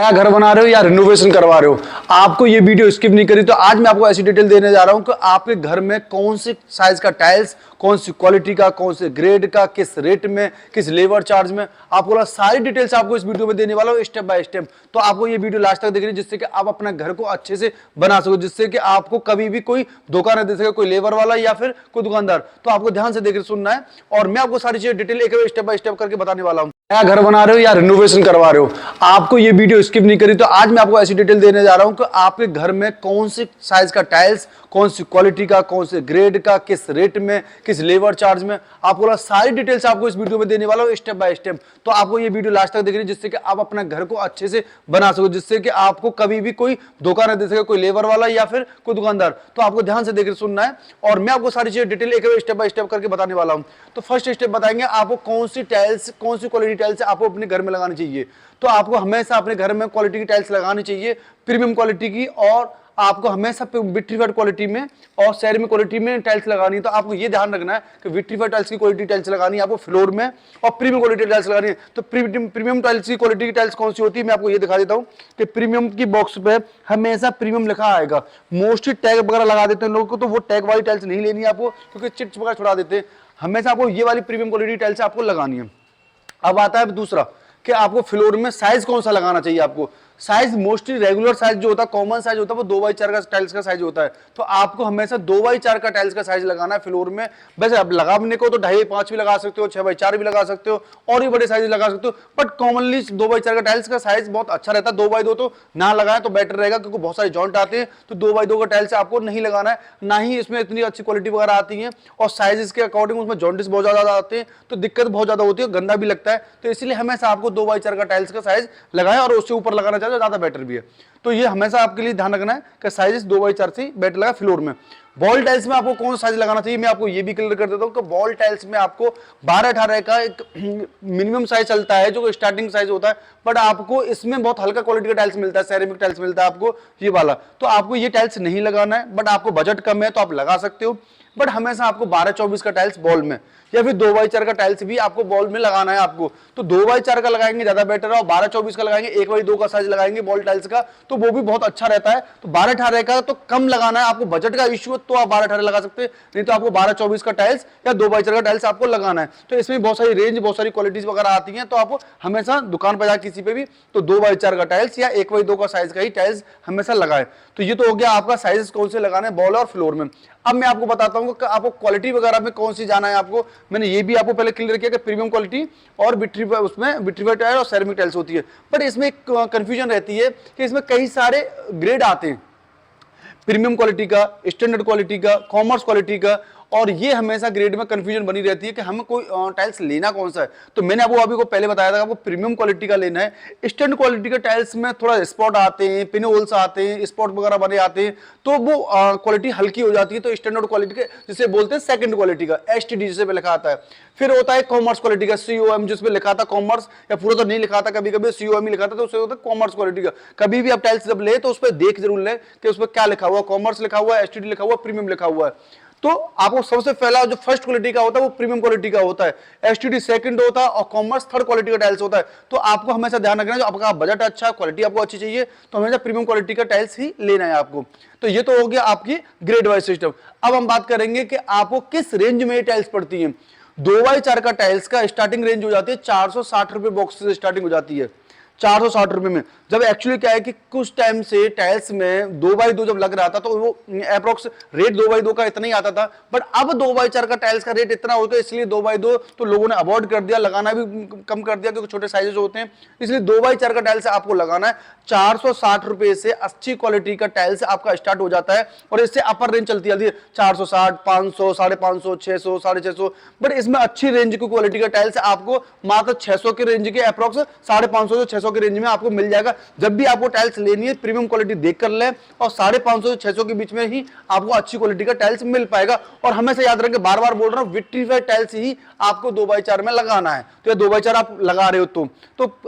नया घर बना रहे हो या रिनोवेशन करवा रहे हो, आपको ये वीडियो स्किप नहीं करी तो आज मैं आपको ऐसी डिटेल देने जा रहा हूं कि आपके घर में कौन सी साइज का टाइल्स, कौन सी क्वालिटी का, कौन से ग्रेड का, किस रेट में, किस लेबर चार्ज में, आपको सारी डिटेल्स आपको इस वीडियो में देने वाला हूं स्टेप बाय स्टेप। तो आपको ये वीडियो लास्ट तक देखनी जिससे कि आप अपना घर को अच्छे से बना सको, जिससे कि आपको कभी भी कोई धोखा न दे सके, कोई लेबर वाला या फिर कोई दुकानदार। तो आपको ध्यान से देकर सुनना है और मैं आपको सारी चीजें डिटेल एक स्टेप बाय स्टेप करके बताने वाला हूं। नया घर बना रहे हो या रिनोवेशन करवा रहे हो, आपको ये वीडियो स्किप नहीं करी तो आज मैं आपको ऐसी डिटेल देने जा रहा हूं कि आपके घर में कौन सी साइज का टाइल्स, कौन सी क्वालिटी का, कौन से ग्रेड का, किस रेट में, किस लेबर चार्ज में, आपको सारी डिटेल्स आपको इस वीडियो में देने वाला हूं स्टेप बाय स्टेप। तो आपको ये वीडियो लास्ट तक देखनी जिससे कि आप अपना घर को अच्छे से बना सको, जिससे कि आपको कभी भी कोई धोखा न दे सके, कोई लेबर वाला या फिर कोई दुकानदार। तो आपको ध्यान से देखकर सुनना है और मैं आपको सारी चीजें डिटेल एक स्टेप बाय स्टेप करके बताने वाला हूं। तो फर्स्ट स्टेप बताएंगे आपको कौन सी टाइल्स, कौन सी क्वालिटी टाइल्स आपको अपने घर में लगानी चाहिए। तो आपको हमेशा अपने घर में क्वालिटी की टाइल्स लगानी चाहिए, प्रीमियम क्वालिटी की, और आपको हमेशा विट्रीफाइड क्वालिटी में और सेरामिक क्वालिटी में टाइल्स लगानी है। तो आपको ये ध्यान रखना है कि विट्रीफाइड टाइल्स की क्वालिटी टाइल्स लगानी है आपको फ्लोर में, और प्रीमियम क्वालिटी टाइल्स लगानी है। तो प्रीमियम टाइल्स की क्वालिटी की टाइल्स कौन सी होती है मैं आपको ये दिखा देता हूँ कि प्रीमियम की बॉक्स पे हमेशा प्रीमियम लिखा आएगा। मोस्टली टैग वगैरह लगा देते हैं लोगों को, तो वो टैग वाली टाइल्स नहीं लेनी है आपको, क्योंकि चिट्स वगैरह छुड़ा देते हैं। हमेशा आपको ये वाली प्रीमियम क्वालिटी टाइल्स आपको लगानी है। अब आता है दूसरा कि आपको फ्लोर में साइज कौन सा लगाना चाहिए। आपको साइज मोस्टली रेगुलर साइज जो होता है, कॉमन साइज होता है, वो 2x4 का टाइल्स का साइज होता है। तो आपको हमेशा 2x4 का टाइल्स का साइज लगाना है फ्लोर में। वैसे अब लगाने को तो 2.5x5 भी लगा सकते हो, 6x4 भी लगा सकते हो, और भी बड़े साइज लगा सकते हो, बट कॉमनली 2x4 का टाइल्स का साइज बहुत अच्छा रहता है। 2x2 तो ना लगाए तो बेटर रहेगा, क्योंकि बहुत सारे जॉइंट आते हैं। तो 2x2 का टाइल्स आपको नहीं लगाना है, ना ही इसमें इतनी अच्छी क्वालिटी वगैरह आती है, और साइजेस के अकॉर्डिंग उसमें जॉइंटिस बहुत ज्यादा आते हैं, तो दिक्कत बहुत ज्यादा होती है, गंदा भी लगता है। तो इसलिए हमेशा आपको 2x4 का टाइल्स का साइज लगाएं, और उससे ऊपर लगाना चाहिए ज्यादा बेटर भी है। तो ये हमेशा आपके लिए ध्यान रखना है कि साइजेस 2x4 से बेटर लगा फ्लोर में। वॉल टाइल्स में आपको कौन सा साइज लगाना चाहिए मैं आपको ये भी क्लियर कर देता हूं कि वॉल टाइल्स में आपको 12-18 का एक मिनिमम साइज चलता है, जो स्टार्टिंग साइज होता है, बट आपको इसमें बहुत हल्का क्वालिटी का टाइल्स मिलता है, सेरेमिक टाइल्स मिलता है आपको ये वाला। तो आपको ये टाइल्स नहीं लगाना है, बट आपको बजट कम है तो आप लगा सकते हो। बट हमेशा आपको 12-24 का टाइल्स बॉल में, या फिर 2x4 का टाइल्स भी आपको बॉल में लगाना है आपको। तो 2x4 का लगाएंगे ज्यादा बेटर है, और 12-24 का लगाएंगे, 1x2 का साइज लगाएंगे बॉल टाइल्स का, तो वो भी बहुत अच्छा रहता है। तो 12-18 का तो कम लगाना है आपको, बजट का इश्यू है तो आप 12-18 लगा सकते हैं, नहीं तो आपको 12-24 का टाइल्स या 2x4 का टाइल्स आपको लगाना है। तो इसमें बहुत सारी रेंज, बहुत सारी क्वालिटीज वगैरह आती हैं। तो आपको हमेशा दुकान पर जाकर किसी पे भी तो 2x4 का टाइल्स या 1x2 का साइज का ही टाइल्स हमेशा लगाए। तो ये तो हो गया आपका साइज कौन से लगाना है बॉल और फ्लोर में। अब मैं आपको बताता हूं कि आपको क्वालिटी वगैरह में कौन सी जाना है। आपको मैंने ये भी आपको पहले क्लियर किया कि प्रीमियम क्वालिटी और उसमें विट्रीफाइड टाइल और सेरेमिक टाइल्स होती है। बट इसमें एक कंफ्यूजन रहती है कि इसमें कई सारे ग्रेड आते हैं, प्रीमियम क्वालिटी का, स्टैंडर्ड क्वालिटी का, कॉमर्स क्वालिटी का, और ये हमेशा ग्रेड में कंफ्यूजन बनी रहती है कि हमें कोई टाइल्स लेना कौन सा है। तो मैंने आपको अभी को पहले बताया था आपको प्रीमियम क्वालिटी का लेना है। स्टैंडर्ड क्वालिटी के टाइल्स में थोड़ा स्पॉट आते हैं, पिन होल्स आते हैं, स्पॉट वगैरह बने आते हैं, तो वो क्वालिटी हल्की हो जाती है। तो स्टैंडर्ड क्वालिटी के जिसे बोलते हैं सेकंड क्वालिटी का, STD जिसे पे लिखा आता है। फिर होता है कॉमर्स क्वालिटी का, COM जिसमें लिखा था कॉमर्स, या पूरा तो नहीं लिखा था, कभी कभी COM ही लिखा था, तो उसे होता है कॉमर्स क्वालिटी का। कभी भी आप टाइल्स जब ले तो उस पर देख जरूर ले कि उस पर क्या लिखा हुआ, कॉमर्स लिखा हुआ है, STD लिखा हुआ, प्रीमियम लिखा हुआ है। तो आपको सबसे पहला जो फर्स्ट क्वालिटी का होता है वो प्रीमियम क्वालिटी का होता है, STD सेकंड होता है, और कॉमर्स थर्ड क्वालिटी का टाइल्स होता है। तो आपको हमेशा ध्यान रखना है, जो आपका बजट अच्छा, क्वालिटी आपको अच्छी चाहिए, तो हमेशा प्रीमियम क्वालिटी का टाइल्स ही लेना है आपको। तो ये तो हो गया आपकी ग्रेड वाइज सिस्टम। अब हम बात करेंगे कि आपको किस रेंज में ये टाइल्स पड़ती है। 2x4 का टाइल्स का स्टार्टिंग रेंज हो जाती है 460 रुपए बॉक्स से स्टार्टिंग हो जाती है, 460 रुपए में। जब एक्चुअली क्या है कि कुछ टाइम से टाइल्स में 2x2 जब लग रहा था तो वो अप्रोक्स रेट 2x2 का इतना ही आता था, बट अब 2x4 का टाइल्स का रेट इतना होता है, इसलिए 2x2 तो लोगों ने अवॉइड कर दिया, लगाना भी कम कर दिया, क्योंकि छोटे साइजेस होते हैं। इसलिए 2x4 का टाइल्स आपको लगाना है। 460 रुपए से अच्छी क्वालिटी का टाइल्स आपका स्टार्ट हो जाता है, और इससे अपर रेंज चलती है 460, 500, 550, 600, 650, बट इसमें अच्छी रेंज की क्वालिटी का टाइल्स आपको मात्र 600 के रेंज के अप्रोक्स 550 से 600 के रेंज में आपको मिल जाएगा। जब भी आपको टाइल्स लेनी है प्रीमियम क्वालिटी देख कर ले, और 550 से 600 के बीच में ही आपको अच्छी क्वालिटी का टाइल्स मिल पाएगा। और हमेशा याद रखें, बार बार बोल रहा हूं, विट्रीफाइड टाइल्स ही आपको 2x4 में लगाना है। तो ये 2x4 आप लगा रहे हो तो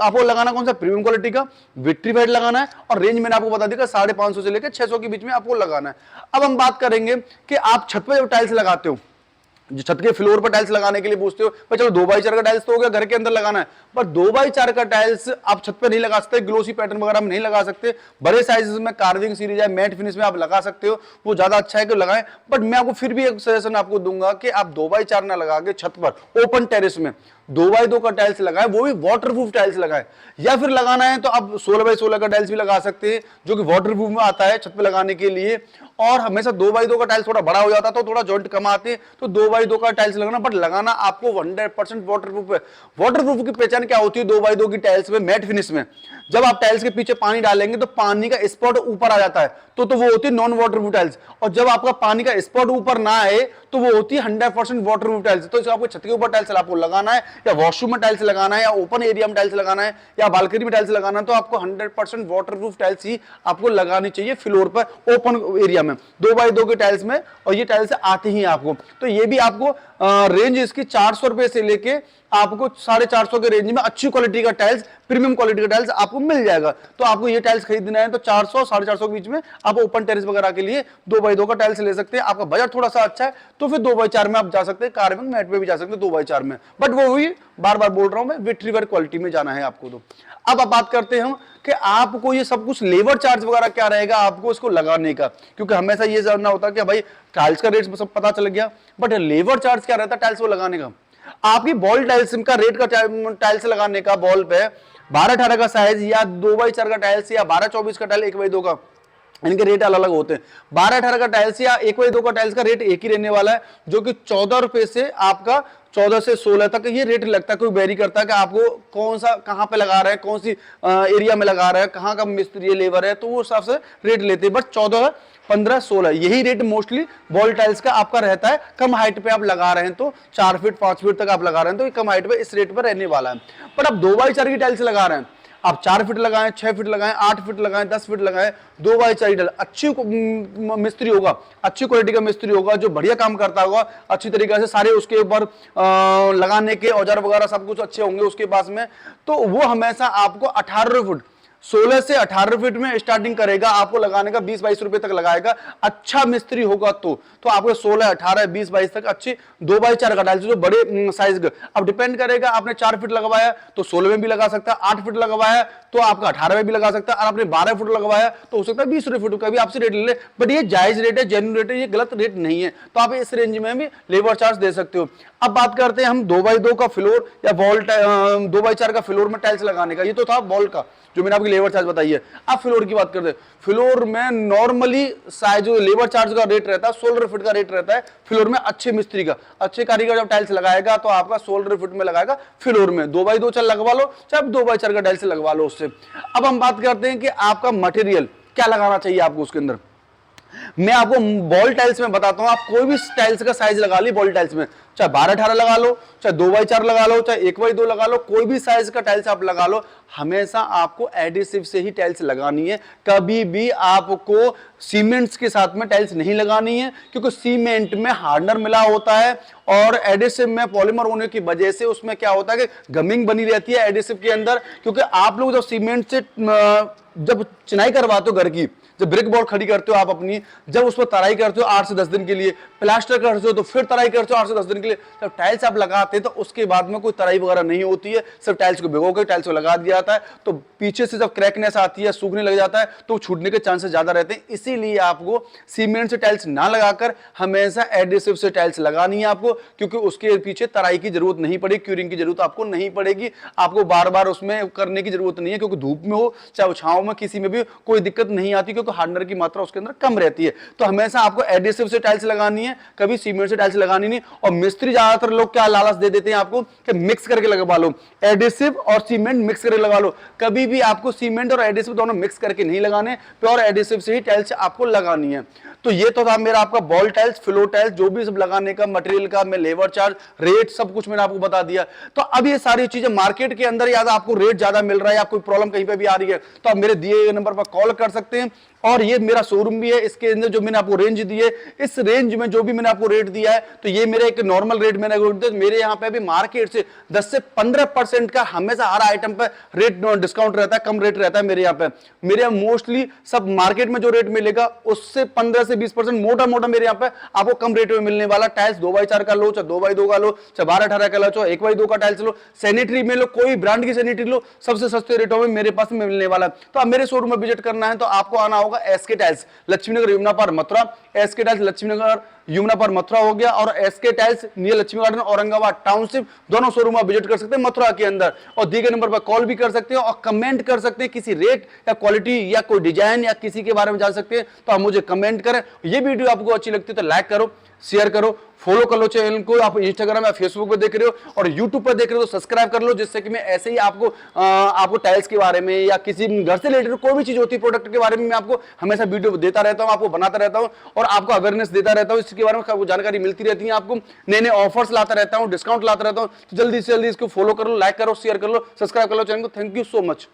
आपको लगाना कौन सा, प्रीमियम क्वालिटी का विट्रीफाइड लगाना है, और रेंज मैंने आपको बता दिया 550 से लेकर 600 के बीच में आपको लगाना है। अब हम बात करेंगे कि आप छत पर जब टाइल्स लगाते हो, जो छत के फ्लोर पर टाइल्स लगाने के लिए पूछते हो, पर चलो 2x4 का टाइल्स तो हो गया, घर के अंदर लगाना है, पर 2x4 का टाइल्स आप छत पे नहीं लगा सकते, ग्लोसी पैटर्न वगैरह में नहीं लगा सकते। बड़े साइजेस में कार्विंग सीरीज या मैट फिनिश में आप लगा सकते हो, वो ज्यादा अच्छा है कि लगाएं। बट मैं आपको फिर भी एक सजेशन आपको दूंगा कि आप 2x4 ना लगा के छत पर ओपन टेरेस में 2x2 का टाइल्स लगाए, वो भी वाटरप्रूफ टाइल्स लगाए। या फिर लगाना है तो आप 16x16 का टाइल्स भी लगा सकते हैं, जो कि वाटरप्रूफ में आता है छत पे लगाने के लिए। और हमेशा 2x2 का टाइल्स थोड़ा बड़ा हो जाता है तो थोड़ा जॉइंट कम आते हैं, तो 2x2 का टाइल्स लगाना, बट लगाना आपको 100% वाटरप्रूफ है। वाटरप्रूफ की पहचान क्या होती है 2x2 की टाइल्स में, मैट फिनिश में? जब आप टाइल्स के पीछे पानी डालेंगे तो पानी का स्पॉट ऊपर आ जाता है, तो वो होती है नॉन वाटरप्रूफ टाइल्स। और जब आपका पानी का स्पॉट ऊपर ना आए तो वो होती है 100% वाटरप्रूफ टाइल्स। तो आपको छत के ऊपर टाइल्स आपको लगाना है, या वॉशरूम में टाइल्स लगाना है, या ओपन एरिया में टाइल्स लगाना है, या बालकनी में टाइल्स लगाना है, तो आपको 100% वाटरप्रूफ टाइल्स ही आपको लगानी चाहिए फ्लोर पर, ओपन एरिया में, 2x2 के टाइल्स में। और ये टाइल्स आती ही आपको, तो ये भी आपको रेंज इसकी 400 रुपए से लेके आपको 450 के रेंज में अच्छी क्वालिटी का टाइल्स, प्रीमियम क्वालिटी का टाइल्स आपको मिल जाएगा। तो आपको ये टाइल्स खरीदना है तो 400 450 के बीच में आप ओपन टेरेस वगैरह के लिए 2x2 का टाइल्स ले सकते हैं। आपका बजट थोड़ा सा अच्छा है तो फिर 2x4 में आप जा सकते हैं, कार्विंग मैट पे भी जा सकते हैं 2x4 में, बट वो ही बार बार बोल रहा हूं मैं, विट्रीवर क्वालिटी में जाना है आपको। तो अब आप बात करते हैं कि आपको ये सब कुछ लेबर चार्ज वगैरह क्या रहेगा आपको इसको लगाने का, क्योंकि हमेशा ये जानना होता है कि भाई टाइल्स का रेट सब पता चल गया, बट लेबर चार्ज क्या रहता है टाइल्स को लगाने का। आपकी बॉल टाइल्स का रेट का टाइल्स लगाने का बॉल पे 12-18 का साइज, या 2x4 का टाइल्स, या 12-24 का टाइल्स, 1x2 का, इनके रेट अलग अलग होते हैं। 12-18 का टाइल्स या 1x2 का टाइल्स का रेट एक ही रहने वाला है, जो कि 14 रुपए से आपका 14 से 16 तक ये रेट लगता है। कोई वेरी करता है कि आपको कौन सा कहां पे लगा रहे हैं, कौन सी एरिया में लगा रहे हैं, कहां का मिस्त्री लेबर है, तो वो हिसाब से रेट लेते हैं। बट 14, 15, 16 यही रेट मोस्टली बॉल टाइल्स का आपका रहता है। कम हाइट पे आप लगा रहे हैं तो 4 फीट 5 फीट तक आप लगा रहे हैं तो ये कम हाइट पे इस रेट पर रहने वाला है। बट आप 2x4 की टाइल्स लगा रहे हैं, आप 4 फीट लगाएं, 6 फीट लगाएं, 8 फीट लगाएं, 10 फीट लगाएं, 2x4 टाइल, अच्छी मिस्त्री होगा, अच्छी क्वालिटी का मिस्त्री होगा जो बढ़िया काम करता होगा, अच्छी तरीके से सारे उसके ऊपर लगाने के औजार वगैरह सब कुछ अच्छे होंगे उसके पास में, तो वो हमेशा आपको 18 फुट 16 से 18 फीट में स्टार्टिंग करेगा आपको लगाने का, 20-22 रुपए तक लगाएगा। अच्छा मिस्त्री होगा तो आपको 16, 18, 20, 22 तक अच्छी 2x4 का टाइल्स जो बड़े साइज का। अब डिपेंड करेगा, आपने 4 फीट लगवाया तो 16 में भी लगा सकता है, 8 फीट लगवाया तो आपका 18 में भी लगा सकता है, और आपने 12 फुट लगवाया तो हो सकता है 20 फुट का भी आपसे रेट ले ले। बट ये जायज रेट है, जेन्युइन रेट है, ये गलत रेट नहीं है, तो आप इस रेंज में भी लेबर चार्ज दे सकते हो। अब बात करते हैं हम 2x2 का फ्लोर या बॉल 2x4 का फ्लोर में टाइल्स लगाने का। ये तो था बॉल का जो मैंने आपकी लेबर चार्ज बताई है। अब फ्लोर की बात करते हैं। फ्लोर में नॉर्मली साइज जो लेबर चार्ज का रेट रहता है 16 फीट का रेट रहता है फ्लोर में। अच्छे मिस्त्री का, अच्छे कारीगर जब टाइल्स लगाएगा तो आपका 16 फीट में लगाएगा फ्लोर में। 2x2 चल लगवा लो, चाहे 2x4 का टाइल्स लगवा लो उससे। अब हम बात करते हैं कि आपका मटेरियल क्या लगाना चाहिए आपको उसके अंदर। मैं आपको बॉल टाइल्स में बताता हूं, आप कोई भी टाइल्स का साइज लगा ली बॉल टाइल्स में, चाहे 12-18 लगा लो, चाहे 2x4 लगा लो, चाहे 1x2 लगा लो, कोई भी साइज का टाइल्स आप लगा लो, हमेशा आपको एडिसिव से ही टाइल्स लगानी है। कभी भी आपको सीमेंट्स के साथ में टाइल्स नहीं लगानी है, क्योंकि सीमेंट में हार्डनर मिला होता है और एडिसिव में पॉलीमर होने की वजह से उसमें क्या होता है कि गमिंग बनी रहती है एडिसिव के अंदर। क्योंकि आप लोग जब सीमेंट से जब चिनाई करवाते हो घर की, जब ब्रिक वॉल खड़ी करते हो आप अपनी, जब उस पर तराई करते हो 8 से 10 दिन के लिए, प्लास्टर करते हो तो फिर तराई करते हो 8 से 10 दिन के लिए, जब टाइल्स आप लगाते हैं तो उसके बाद में कोई तराई वगैरह नहीं होती है, सिर्फ टाइल्स को भिगो के टाइल्स को लगा दिया जाता है। तो पीछे से जब क्रैकनेस आती है, सूखने लग जाता है, तो छूटने के चांसेस ज्यादा रहते हैं। इसीलिए आपको सीमेंट से टाइल्स ना लगाकर हमेशा एडिसिव से टाइल्स लगानी है आपको, क्योंकि उसके पीछे तराई की जरूरत नहीं पड़ेगी, क्यूरिंग की जरूरत आपको नहीं पड़ेगी। आपको बार बार उसमें करने की जरूरत नहीं है, क्योंकि धूप में हो चाहे छांव में, किसी में भी कोई दिक्कत नहीं आती, क्योंकि हार्डनर की मात्रा उसके अंदर कम रहती है। तो हमेशा आपको एडिसिव से टाइल्स लगानी है, कभी सीमेंट से टाइल्स लगानी नहीं। और मिस्त्री ज्यादातर लोग क्या लालच दे देते हैं आपको कि मिक्स करके लगवा लो, एडिसिव और सीमेंट मिक्स करके लगा लो। कभी भी आपको सीमेंट और एडिसिव दोनों मिक्स करके नहीं लगाने, प्योर एडिसिव से ही टाइल्स आपको लगानी है। तो ये तो था मेरा आपका बॉल टाइल्स, फ्लोर टाइल्स, जो भी सब लगाने का मटेरियल का, मैं लेबर चार्ज, रेट सब कुछ मैंने आपको बता दिया। तो अब ये सारी चीजें मार्केट के अंदर या आपको रेट ज्यादा मिल रहा है या कोई प्रॉब्लम कहीं पे भी आ रही है तो आप मेरे दिए गए नंबर पर कॉल कर सकते हैं। और ये मेरा शोरूम भी है, इसके अंदर जो मैंने आपको रेंज दी है, इस रेंज में जो भी मैंने आपको रेट दिया है, तो ये मेरा एक नॉर्मल रेट मैंने मेरे यहाँ पे भी मार्केट से 10 से 15% का हमेशा हर आइटम पे रेट डिस्काउंट रहता है, कम रेट रहता है मेरे यहाँ पे। मेरे यहाँ मोस्टली सब मार्केट में जो रेट मिलेगा उससे 15 से 20% मोटा मोटा मेरे यहाँ पे आपको कम रेट में मिलने वाला। टाइल्स 2x4 का लो, चाहे 2x2 का लो, चाहे 12-18 का लो, चाहे 1x2 का टाइल्स लो, सैनिटरी में लो, कोई ब्रांड की सैनिटरी लो, सबसे सस्ते रेटों में मेरे पास मिलने वाला। तो आप मेरे शोरूम में विजिट करना है तो आपको आना होगा एसके टाइल्स, लक्ष्मीनगर यमुना पार मथुरा। एसके टाइल्स लक्ष्मीनगर यमुना पार मथुरा हो गया, और S K tiles near Laxmi garden Aurangabad township, दोनों शोरूम आप विजिट कर सकते हैं मथुरा के अंदर। और दिए गए नंबर पर कॉल भी कर सकते हैं और कमेंट कर सकते हैं, किसी रेट या क्वालिटी या कोई डिजाइन या किसी के बारे में जान सकते हैं तो आप मुझे कमेंट करें। ये वीडियो आपको अच्छी लगती है तो लाइक करो, शेयर करो, फॉलो कर लो चैनल को। आप इंस्टाग्राम या फेसबुक पे देख रहे हो और यूट्यूब पर देख रहे हो तो सब्सक्राइब कर लो, जिससे कि मैं ऐसे ही आपको टाइल्स के बारे में या किसी घर से रिलेटेड कोई भी चीज होती है प्रोडक्ट के बारे में मैं आपको हमेशा वीडियो देता रहता हूं, आपको बनाता रहता हूं और आपको अवेयरनेस देता रहता हूं। इसके बारे में आपको जानकारी मिलती रहती है, आपको नए नए ऑफर्स लाता रहता हूं, डिस्काउंट लाता रहता हूं। तो जल्दी से जल्दी इसको फॉलो कर लो, लाइक करो, शेयर कर लो, सब्सक्राइब कर लो चैनल को। Thank you so much.